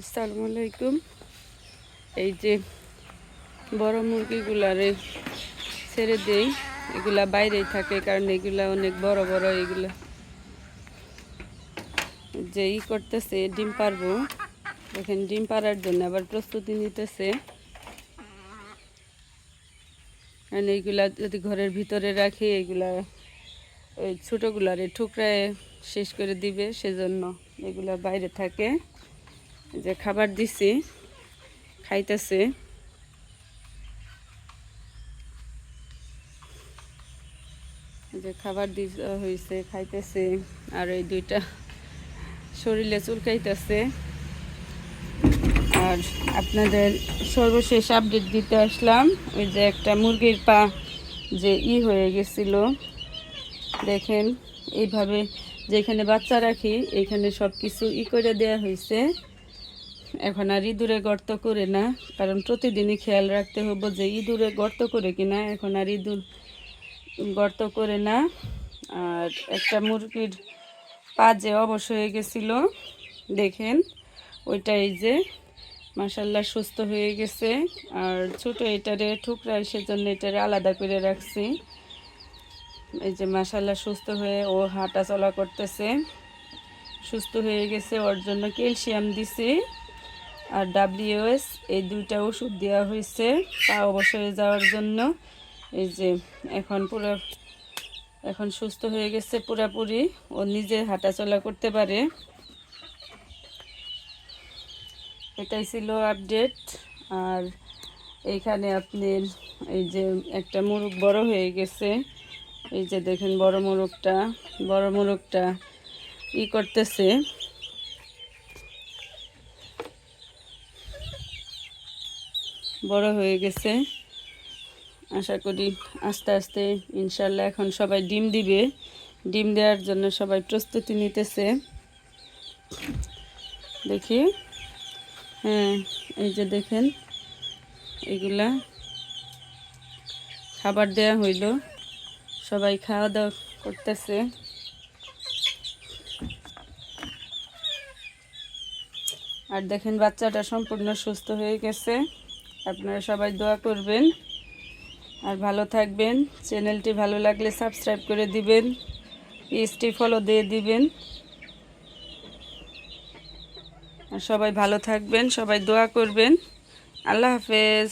আসসালামু আলাইকুম। এই যে বড় মুরগিগুলারে ছেড়ে দেই, এগুলা বাইরেই থাকে কারণ এগুলা অনেক বড় বড়। এগুলা যে করতেছে ডিম পারবো, দেখেন ডিম পাড়ার জন্য আবার প্রস্তুতি নিতেছে। কারণ এইগুলা যদি ঘরের ভিতরে রাখি এগুলা ওই ছোটোগুলারে ঠুকরায় শেষ করে দিবে, সেজন্য এগুলা বাইরে থাকে। যে খাবার দিছি, খাইতেছে। যে খাবার দিতে হয়েছে, খাইতেছে। আর এই দুইটা শরীরে চুলকাইতেছে। আর আপনাদের সর্বশেষ আপডেট দিতে আসলাম। ওই যে একটা মুরগির পা যে হয়ে গেছিল, দেখেন এইভাবে যেখানে বাচ্চা রাখি এখানে সব কিছু করে দেওয়া হয়েছে। এখন আর ইঁদুরে গর্ত করে না, কারণ প্রতিদিনই খেয়াল রাখতে হবে যে ইঁদুরে গর্ত করে কিনা। এখন আর ইঁদুর গর্ত করে না। আর একটা মুরগির পা যে অবশ হয়ে গেছিল, দেখেন ওইটা এই যে মাশাল্লাহ সুস্থ হয়ে গেছে। আর ছোট এটারে ঠুকরাই, সেজন্য এটারে আলাদা করে রাখছি। এই যে মাশাল্লাহ সুস্থ হয়ে ও হাঁটা চলা করতেছে, সুস্থ হয়ে গেছে। ওর জন্য ক্যালসিয়াম দিছি আর WS এই দুইটা ওষুধ দেওয়া হয়েছে পা অবশ হয়ে যাওয়ার জন্য। এই যে এখন সুস্থ হয়ে গেছে পুরাপুরি, ও নিজে হাঁটা চলা করতে পারে। এটাই ছিল আপডেট। আর এইখানে আপনার এই যে একটা মোরগ বড় হয়ে গেছে, এই যে দেখেন বড় মোরগটা করতেছে। বড় হয়ে গেছে, আশা করি আস্তে আস্তে ইনশাল্লাহ এখন সবাই ডিম দিবে। ডিম দেওয়ার জন্য সবাই প্রস্তুতি নিতেছে। দেখি, হ্যাঁ এই যে দেখেন এগুলা খাবার দেয়া হইল, সবাই খাওয়া দাওয়া করতেছে। আর দেখেন বাচ্চাটা সম্পূর্ণ সুস্থ হয়ে গেছে। আপনারা সবাই দোয়া করবেন আর ভালো থাকবেন। চ্যানেলটি ভালো লাগলে সাবস্ক্রাইব করে দিবেন, পেজটি ফলো দিয়ে দিবেন। আর সবাই ভালো থাকবেন, সবাই দোয়া করবেন। আল্লাহ হাফেজ।